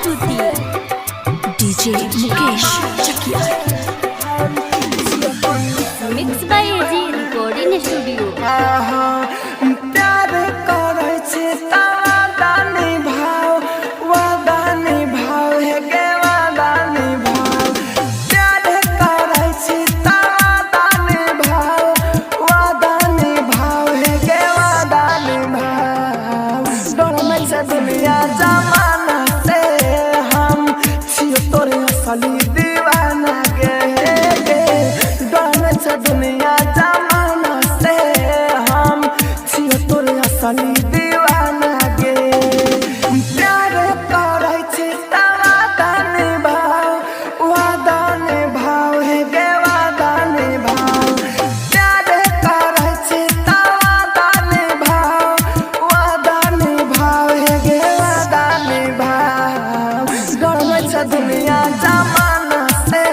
प्रस्तुति DJ Mukesh Chakiya mix by AG recording studio. प्यार करे छे वादा निभाओ, वादा निभाओ हे गे वादा निभाओ। प्यार करे छे वादा निभाओ, वादा निभाओ हे गे वादा निभाओ। डर में से दुनिया जमाना से हम छियो तोरे असली दीवाना गे गे। डर में से दुनिया जमाना से हम छियो तोरे असली दीवाना गे। प्यार करे छे वादा निभाओ, वादा निभाओ हे गे वादा निभाओ। प्यार करे छे वादा निभाओ, वादा निभाओ हे गे वादा निभाओ। डर में से दुनिया जमाना से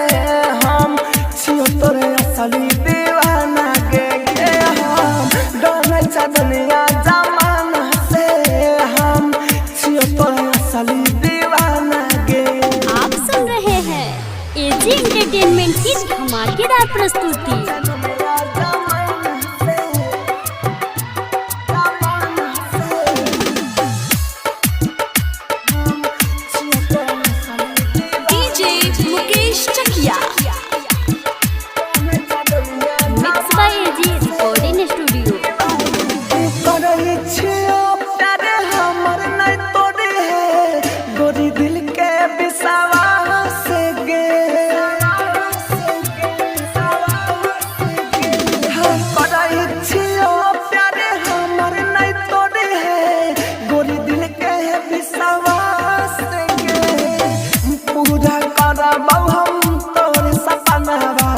हम छियो तोरे असली दीवाना गे गे हम। डर में से दुनिया जमाना से हम छियो तोरे असली दीवाना गे। आप सुन रहे हैं एजी एंटरटेनमेंट की धमाकेदार प्रस्तुति। DJ Mukesh Chakiya mix by AG recording studio. करे छियो प्यार हमर नहीं तोड़े है, गोरी दिल के विश्वास गे। हम करे छियो प्यार हमर नहीं तोड़े है, गोरी दिल के विश्वास गे। पूरा करबौ हम तोर सपनावा,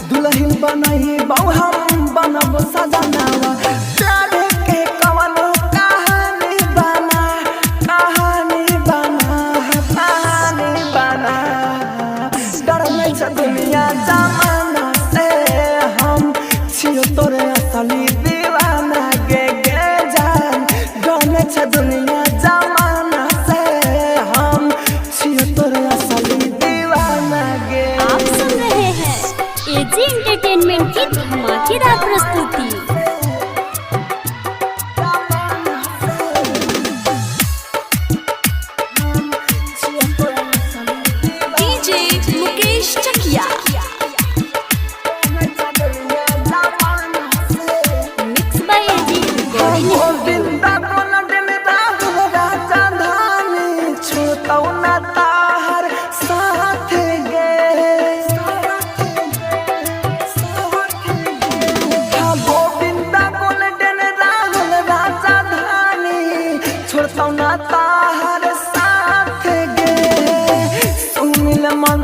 दुल्हन बनैबौ हम बनब सजनावा। प्यार के कवनो कहानी बना, कहानी बना, कहानी बना। डर में से दुनिया जमाना से हम छियो तोरे असली दीवाना गे गे जान। डर में से दुनिया जमाना से हम छियो तोरे असली दीवाना गे। आप सुन रहे हैं एजी एंटरटेनमेंट की धमाकेदार प्रस्तुति। DJ Mukesh Chakiya mix by AG recording studio. Govinda कोन दिन राहुल राजा धानी, छोड़तौ ना ताहर साथ गे। हाँ, गोविंदा कोन दिन राहुल राजा धानी, छोड़तौ ना ताहर साथ गे। सुनील मन